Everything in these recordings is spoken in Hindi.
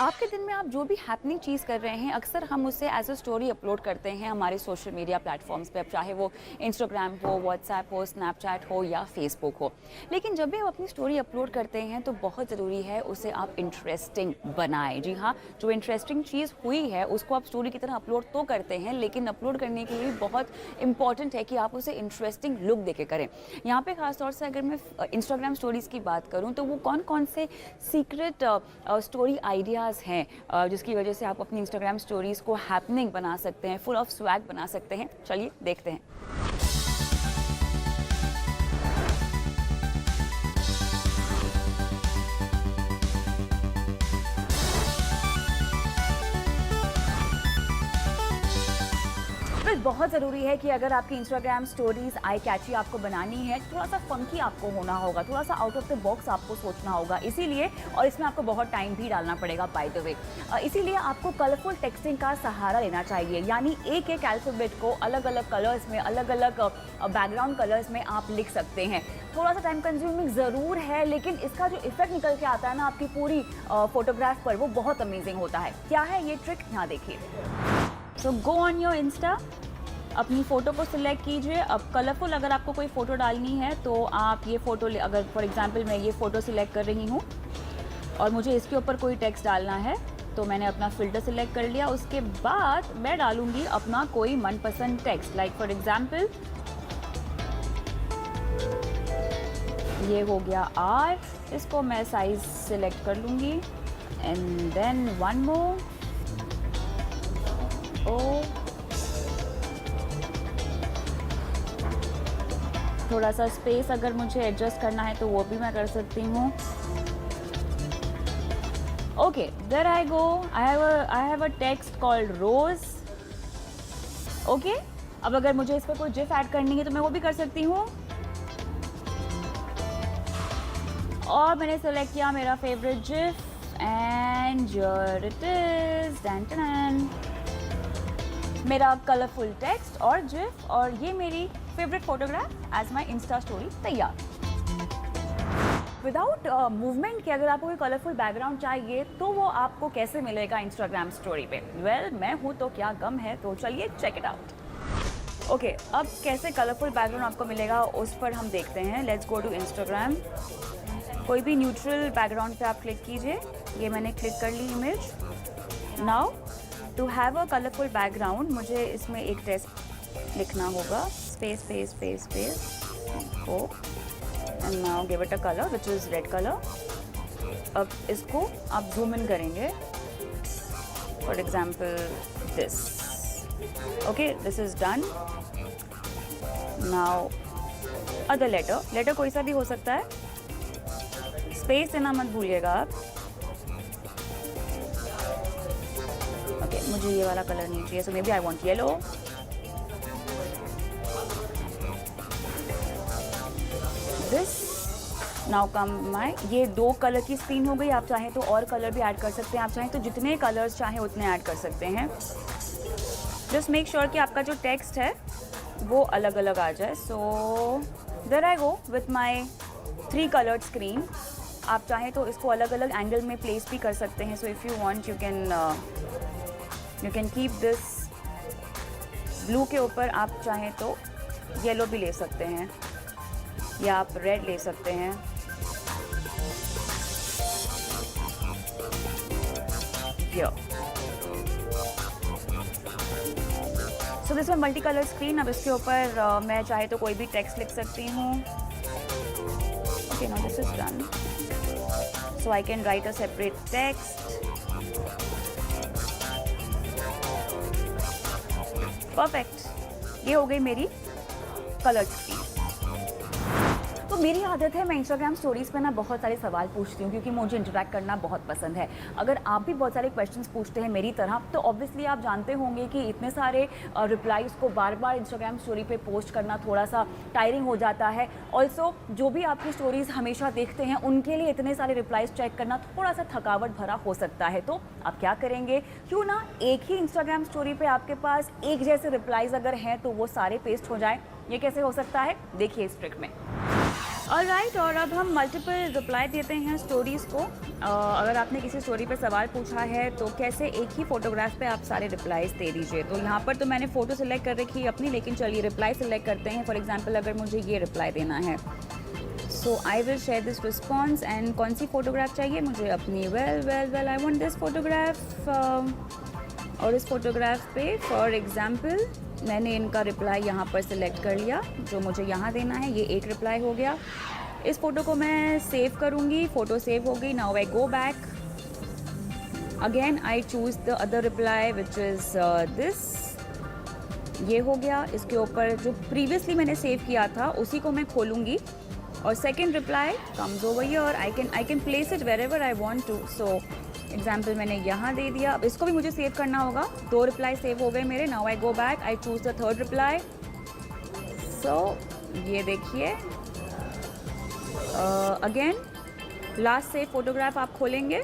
आपके दिन में आप जो भी हैपनिंग चीज़ कर रहे हैं, अक्सर हम उसे एज अ स्टोरी अपलोड करते हैं हमारे सोशल मीडिया प्लेटफॉर्म्स पे, अब चाहे वो इंस्टाग्राम हो, व्हाट्सएप हो, स्नैपचैट हो या फेसबुक हो। लेकिन जब भी आप अपनी स्टोरी अपलोड करते हैं तो बहुत ज़रूरी है उसे आप इंटरेस्टिंग बनाएं। जी हाँ, जो इंटरेस्टिंग चीज़ हुई है उसको आप स्टोरी की तरह अपलोड तो करते हैं, लेकिन अपलोड करने के लिए बहुत इंपॉर्टेंट है कि आप उसे इंटरेस्टिंग लुक देके करें। यहाँ पे खासतौर से अगर मैं इंस्टाग्राम स्टोरीज़ की बात करूँ तो वो कौन कौन से सीक्रेट स्टोरी आइडियाज़ हैं जिसकी वजह से आप अपनी इंस्टाग्राम स्टोरीज को हैपनिंग बना सकते हैं, फुल ऑफ स्वैग बना सकते हैं। चलिए देखते हैं। बहुत ज़रूरी है कि अगर आपकी इंस्टाग्राम स्टोरीज आई कैची आपको बनानी है, थोड़ा सा फंकी आपको होना होगा, थोड़ा सा आउट ऑफ द बॉक्स आपको सोचना होगा। इसीलिए, और इसमें आपको बहुत टाइम भी डालना पड़ेगा बाय द वे, इसीलिए आपको कलरफुल टेक्सटिंग का सहारा लेना चाहिए। यानी एक एक अल्फ़ाबेट को अलग अलग कलर्स में, अलग अलग बैकग्राउंड कलर्स में आप लिख सकते हैं। थोड़ा सा टाइम कंज्यूमिंग ज़रूर है, लेकिन इसका जो इफेक्ट निकल के आता है ना आपकी पूरी फोटोग्राफ पर, वो बहुत अमेजिंग होता है। क्या है ये ट्रिक, यहाँ देखिए। सो गो ऑन योर इंस्टा, अपनी फ़ोटो को सिलेक्ट कीजिए। अब कलरफुल अगर आपको कोई फ़ोटो डालनी है तो आप ये फ़ोटो, अगर फॉर एग्जांपल मैं ये फ़ोटो सिलेक्ट कर रही हूँ और मुझे इसके ऊपर कोई टेक्स्ट डालना है तो मैंने अपना फ़िल्टर सिलेक्ट कर लिया। उसके बाद मैं डालूँगी अपना कोई मनपसंद टेक्स्ट, लाइक फॉर एग्जांपल ये हो गया R, इसको मैं साइज़ सिलेक्ट कर लूँगी and then one more O, थोड़ा सा स्पेस अगर मुझे एडजस्ट करना है तो वो भी मैं कर सकती हूँ। Okay, there I go, I have a text called rose. Okay, अब अगर मुझे इस पर कोई जिफ ऐड करनी है तो मैं वो भी कर सकती हूँ। और मैंने सेलेक्ट किया मेरा favourite gif and here it is, done done, मेरा कलरफुल टेक्स्ट और जिफ और ये मेरी favourite photograph as my insta story तैयार। विदाउट मूवमेंट के अगर आपको कोई कलरफुल बैकग्राउंड चाहिए तो वो आपको कैसे मिलेगा इंस्टाग्राम स्टोरी पे? वेल, मैं हूँ तो क्या गम है, तो चलिए चेक इट आउट। ओके, अब कैसे कलरफुल बैकग्राउंड आपको मिलेगा उस पर हम देखते हैं। Let's go to Instagram. कोई भी न्यूट्रल बैकग्राउंड पे आप क्लिक कीजिए। ये मैंने क्लिक कर ली image. Now to have a colourful background मुझे इसमें एक टेक्स्ट लिखना होगा, space space space space O, and now give it a colour which is red colour. अब इसको आप जूम इन करेंगे, for example this. Okay, this is done. Now other letter कोई सा भी हो सकता है, स्पेस देना मत भूलिएगा आप। ओके, मुझे ये वाला कलर नहीं चाहिए, so may be I want yellow. Now come my, ये दो कलर की स्क्रीन हो गई। आप चाहें तो और कलर भी ऐड कर सकते हैं, आप चाहें तो जितने कलर्स चाहें उतने ऐड कर सकते हैं। जस्ट मेक श्योर कि आपका जो टेक्स्ट है वो अलग अलग आ जाए। So there I go with my 3 coloured screen. आप चाहें तो इसको अलग अलग एंगल में प्लेस भी कर सकते हैं। So if you want you can keep this blue के ऊपर, आप चाहें तो येलो भी ले सकते हैं या आप रेड ले सकते हैं। So this multi colour screen. अब इसके ऊपर मैं चाहे तो कोई भी टेक्स्ट लिख सकती हूँ। Okay, now this is done, so I can write a separate text. Perfect, ये हो गई मेरी कलर स्क्रीन। तो मेरी आदत है, मैं इंस्टाग्राम स्टोरीज़ पे ना बहुत सारे सवाल पूछती हूँ क्योंकि मुझे इंटरेक्ट करना बहुत पसंद है। अगर आप भी बहुत सारे क्वेश्चंस पूछते हैं मेरी तरह तो ऑब्वियसली आप जानते होंगे कि इतने सारे रिप्लाईज़ को बार बार इंस्टाग्राम स्टोरी पे पोस्ट करना थोड़ा सा टायरिंग हो जाता है। ऑल्सो जो भी आपकी स्टोरीज़ हमेशा देखते हैं उनके लिए इतने सारे रिप्लाईज़ चेक करना थोड़ा सा थकावट भरा हो सकता है। तो आप क्या करेंगे, क्यों ना एक ही इंस्टाग्राम स्टोरी पर आपके पास एक जैसे रिप्लाईज़ अगर हैं तो वो सारे पेस्ट हो जाए। ये कैसे हो सकता है, देखिए इस ट्रिक में। ऑलराइट, और अब हम मल्टीपल रिप्लाई देते हैं स्टोरीज़ को। अगर आपने किसी स्टोरी पर सवाल पूछा है तो कैसे एक ही फ़ोटोग्राफ पे आप सारे रिप्लाईज़ दे दीजिए। तो यहाँ पर तो मैंने फ़ोटो सिलेक्ट कर रखी है अपनी, लेकिन चलिए रिप्लाई सिलेक्ट करते हैं। फॉर एग्जांपल अगर मुझे ये रिप्लाई देना है, so I will share this response, and कौन सी फ़ोटोग्राफ चाहिए मुझे अपनी, well I want this photograph. और इस फ़ोटोग्राफ पे फॉर एग्ज़ाम्पल मैंने इनका रिप्लाई यहाँ पर सिलेक्ट कर लिया, जो मुझे यहाँ देना है। ये एक रिप्लाई हो गया। इस फ़ोटो को मैं सेव करूँगी, फ़ोटो सेव हो गई। Now I go back again, I choose the other reply which is this. ये हो गया। इसके ऊपर जो प्रीवियसली मैंने सेव किया था उसी को मैं खोलूँगी, और second reply comes over here. I can place it wherever I want to. So example मैंने यहाँ दे दिया। अब इसको भी मुझे सेव करना होगा। 2 रिप्लाई सेव हो गए मेरे। Now I go back, I choose the third reply. So ये देखिए, अगेन लास्ट सेव फोटोग्राफ आप खोलेंगे।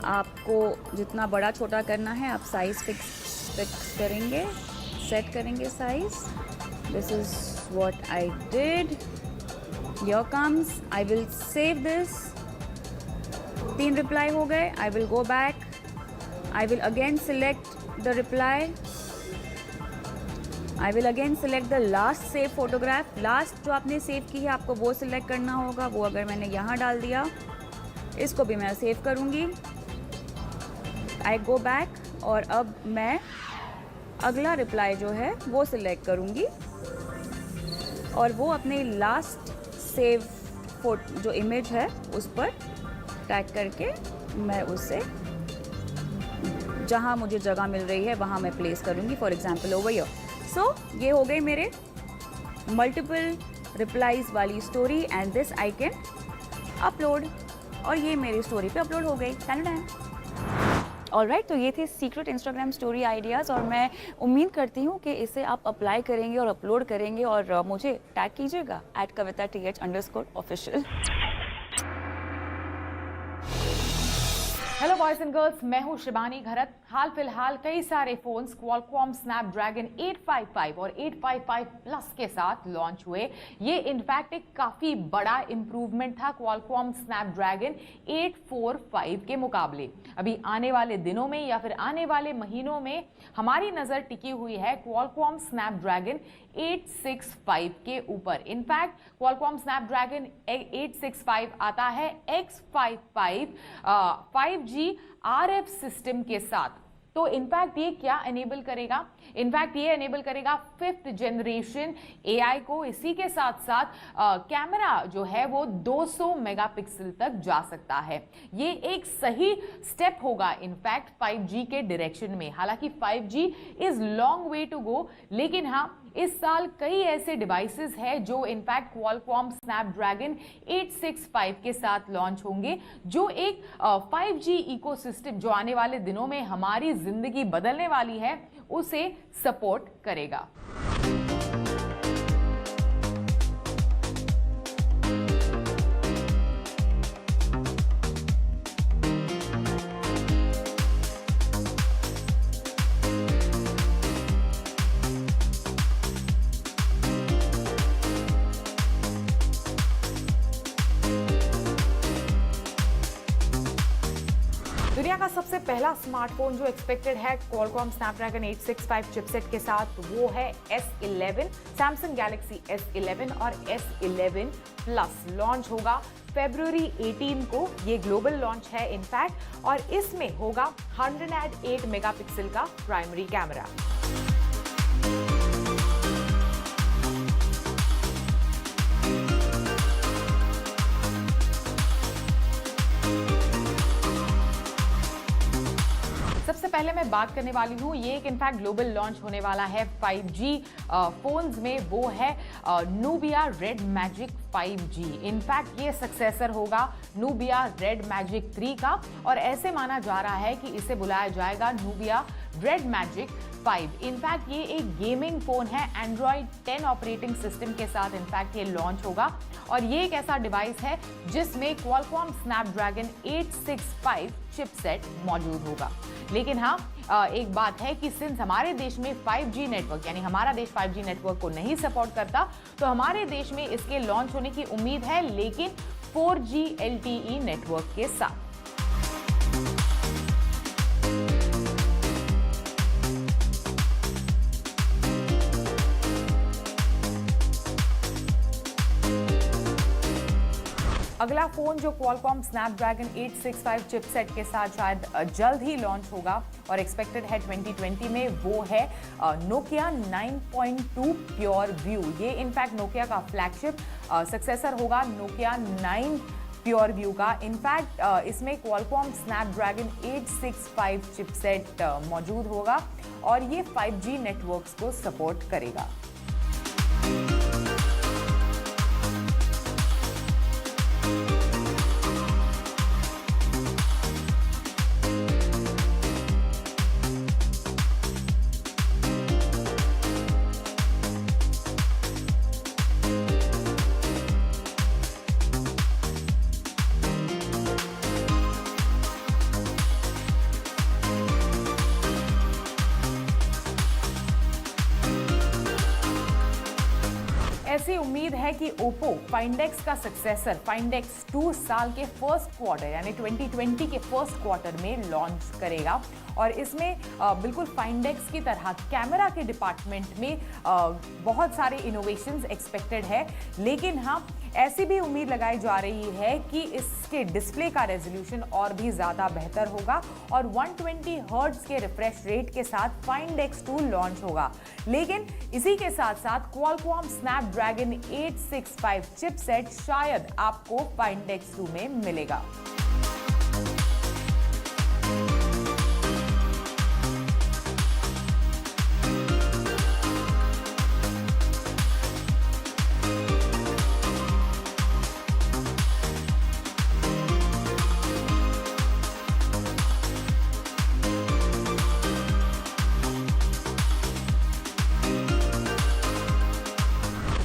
आपको जितना बड़ा छोटा करना है आप साइज़ फिक्स करेंगे, सेट करेंगे size. This is what I did. Here comes, I will save this. 3 reply हो गए। I will go back, I will again select the reply, I will again select the last save photograph. Last जो आपने सेव की है आपको वो सिलेक्ट करना होगा। वो अगर मैंने यहाँ डाल दिया, इसको भी मैं सेव करूँगी। आई गो बैक, और अब मैं अगला रिप्लाई जो है वो सिलेक्ट करूँगी, और वो अपने लास्ट सेव जो इमेज है उस पर टैग करके मैं उसे जहाँ मुझे जगह मिल रही है वहाँ मैं प्लेस करूँगी। For example over here. So ये हो गई मेरे मल्टीपल रिप्लाईज वाली story, and this I can upload, और ये मेरी स्टोरी पे अपलोड हो गई। ऑलराइट, तो ये थे सीक्रेट इंस्टाग्राम स्टोरी आइडियाज़, और मैं उम्मीद करती हूँ कि इसे आप अप्लाई करेंगे और अपलोड करेंगे, और मुझे टैग कीजिएगा @kavita_th_official। Hello boys and girls, मैं हूं शिबानी घरत। हाल फिलहाल कई सारे फोन्स क्वालकॉम स्नैपड्रैगन 855 और 855 प्लस के साथ लॉन्च हुए। ये इनफैक्ट एक काफी बड़ा इंप्रूवमेंट था क्वालकॉम स्नैपड्रैगन 845 के मुकाबले। अभी आने वाले दिनों में या फिर आने वाले महीनों में हमारी नजर टिकी हुई है क्वालकॉम स्नैपड्रैगन 865 के ऊपर। इनफैक्ट क्वालकॉम स्नैपड्रैगन 865 आता है X55 5G RF सिस्टम के साथ। तो इनफैक्ट ये क्या एनेबल करेगा? इनफैक्ट ये एनेबल करेगा 5th जनरेशन AI को। इसी के साथ साथ कैमरा जो है वो 200 मेगापिक्सल तक जा सकता है। ये एक सही स्टेप होगा इनफैक्ट 5G के डायरेक्शन में। हालांकि 5G is long way to go, लेकिन हाँ, इस साल कई ऐसे डिवाइसेस हैं जो इनफैक्ट क्वालकॉम स्नैपड्रैगन 865 के साथ लॉन्च होंगे, जो एक 5G इकोसिस्टम जो आने वाले दिनों में हमारी जिंदगी बदलने वाली है उसे सपोर्ट करेगा। दुनिया का सबसे पहला स्मार्टफोन जो एक्सपेक्टेड है क्वालकॉम स्नैपड्रैगन 865 चिपसेट के साथ, वो है S11, सैमसंग गैलेक्सी S11 और S11 प्लस। लॉन्च होगा फरवरी 18 को। ये ग्लोबल लॉन्च है इनफैक्ट, और इसमें होगा 108 मेगापिक्सल का प्राइमरी कैमरा। सबसे पहले मैं बात करने वाली हूँ, ये एक इनफैक्ट ग्लोबल लॉन्च होने वाला है 5G फोन्स में, वो है Nubia red magic 5G। In fact ये सक्सेसर होगा नूबिया रेड मैजिक 3 का, और ऐसे माना जा रहा है कि इसे बुलाया जाएगा नूबिया रेड मैजिक 5। इनफैक्ट ये एक गेमिंग फोन है, एंड्रॉइड 10 ऑपरेटिंग सिस्टम के साथ इनफैक्ट ये लॉन्च होगा, और ये एक ऐसा डिवाइस है जिसमें क्वालकॉम स्नैपड्रैगन 865 चिपसेट मौजूद होगा। लेकिन हाँ, एक बात है कि सिंस हमारे देश में 5G नेटवर्क यानी हमारा देश 5G नेटवर्क को नहीं सपोर्ट करता, तो हमारे देश में इसके लॉन्च होने की उम्मीद है, लेकिन 4G LTE नेटवर्क के साथ। अगला फोन जो Qualcomm Snapdragon 865 चिपसेट के साथ शायद जल्द ही लॉन्च होगा और एक्सपेक्टेड है 2020 में, वो है Nokia 9.2 Pure View। ये इनफैक्ट नोकिया का फ्लैगशिप सक्सेसर होगा Nokia 9 Pure View का। इनफैक्ट इसमें Qualcomm Snapdragon 865 चिपसेट मौजूद होगा और ये 5G नेटवर्क्स को सपोर्ट करेगा। ऐसी उम्मीद है कि Oppo Find X का सक्सेसर Find X 2 साल के फर्स्ट क्वार्टर यानी 2020 के फर्स्ट क्वार्टर में लॉन्च करेगा और इसमें बिल्कुल Find X की तरह कैमरा के डिपार्टमेंट में बहुत सारे इनोवेशंस एक्सपेक्टेड है, लेकिन हाँ ऐसी भी उम्मीद लगाई जा रही है कि इसके डिस्प्ले का रेजोल्यूशन और भी ज़्यादा बेहतर होगा और 120 हर्ट्ज के रिफ्रेश रेट के साथ Find X 2 लॉन्च होगा। लेकिन इसी के साथ साथ Qualcomm Snapdragon 865 चिपसेट शायद आपको Find X 2 में मिलेगा।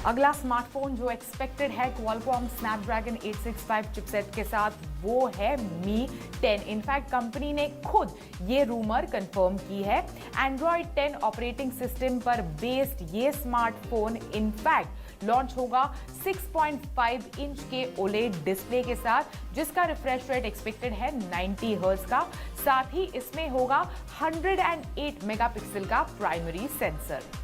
अगला स्मार्टफोन जो एक्सपेक्टेड है Qualcomm Snapdragon 865 चिपसेट के साथ, वो है Mi 10। इनफैक्ट कंपनी ने खुद ये रूमर कंफर्म की है। Android 10 ऑपरेटिंग सिस्टम पर बेस्ड ये स्मार्टफोन इनफैक्ट लॉन्च होगा 6.5 इंच के OLED डिस्प्ले के साथ, जिसका रिफ्रेश रेट एक्सपेक्टेड है 90 हर्ट्ज का। साथ ही इसमें होगा 108 मेगापिक्सल का प्राइमरी सेंसर।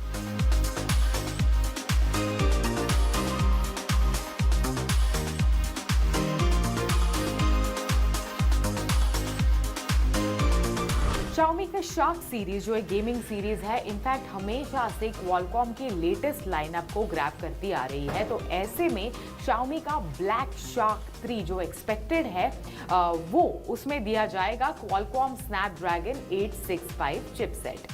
Xiaomi का शार्क सीरीज जो एक गेमिंग सीरीज है, इनफैक्ट हमेशा से Qualcomm की लेटेस्ट लाइनअप को ग्रैब करती आ रही है। तो ऐसे में Xiaomi का ब्लैक शार्क 3 जो एक्सपेक्टेड है वो उसमें दिया जाएगा Qualcomm Snapdragon 865 चिपसेट।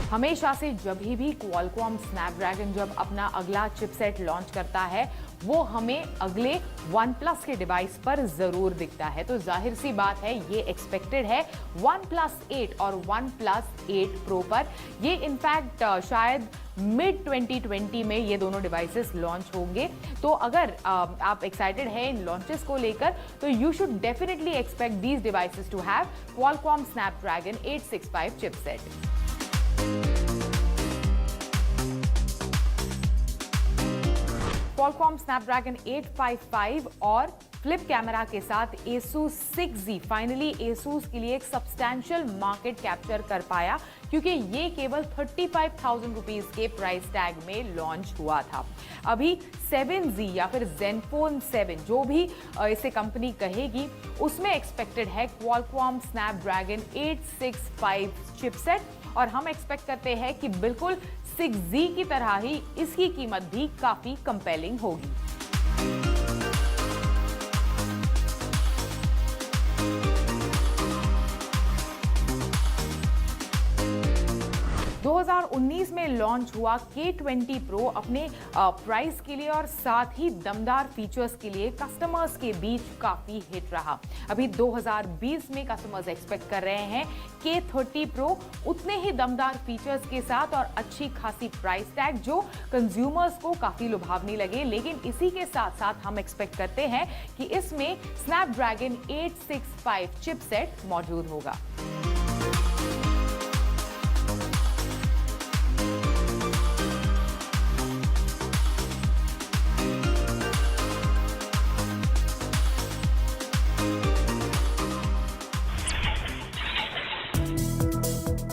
हमेशा से जब भी Qualcomm Snapdragon जब अपना अगला चिपसेट लॉन्च करता है, वो हमें अगले OnePlus के डिवाइस पर जरूर दिखता है। तो जाहिर सी बात है ये एक्सपेक्टेड है OnePlus 8 और OnePlus 8 Pro पर। ये इनफैक्ट शायद मिड 2020 में ये दोनों डिवाइसेस लॉन्च होंगे। तो अगर आप एक्साइटेड हैं इन लॉन्चेस को लेकर, तो you should definitely expect these devices to have Qualcomm Snapdragon 865 चिपसेट। Qualcomm Snapdragon 855 और फ्लिप कैमरा के साथ Asus 6Z फाइनली Asus के लिए एक सब्सटैंशियल मार्केट कैप्चर कर पाया, क्योंकि ये केवल 35,000 रुपीज के प्राइस टैग में लॉन्च हुआ था। अभी 7Z या फिर Zenfone 7 जो भी इसे कंपनी कहेगी, उसमें एक्सपेक्टेड है Qualcomm Snapdragon 865 चिपसेट और हम एक्सपेक्ट करते हैं कि बिल्कुल 6Z की तरह ही इसकी कीमत भी काफी कंपेलिंग होगी। 2019 में लॉन्च हुआ K20 Pro अपने प्राइस के लिए और साथ ही दमदार फीचर्स के लिए कस्टमर्स के बीच काफी हिट रहा। अभी 2020 में कस्टमर्स एक्सपेक्ट कर रहे हैं K30 Pro उतने ही दमदार फीचर्स के साथ और अच्छी खासी प्राइस टैग जो कंज्यूमर्स को काफी लुभावनी लगे। लेकिन इसी के साथ साथ हम एक्सपेक्ट करते हैं कि इसमें स्नैपड्रैगन 865 चिपसेट मौजूद होगा।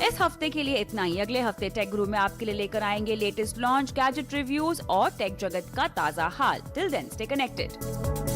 इस हफ्ते के लिए इतना ही। अगले हफ्ते टेक गुरु में आपके लिए लेकर आएंगे लेटेस्ट लॉन्च, गैजेट रिव्यूज और टेक जगत का ताजा हाल। Till then stay connected.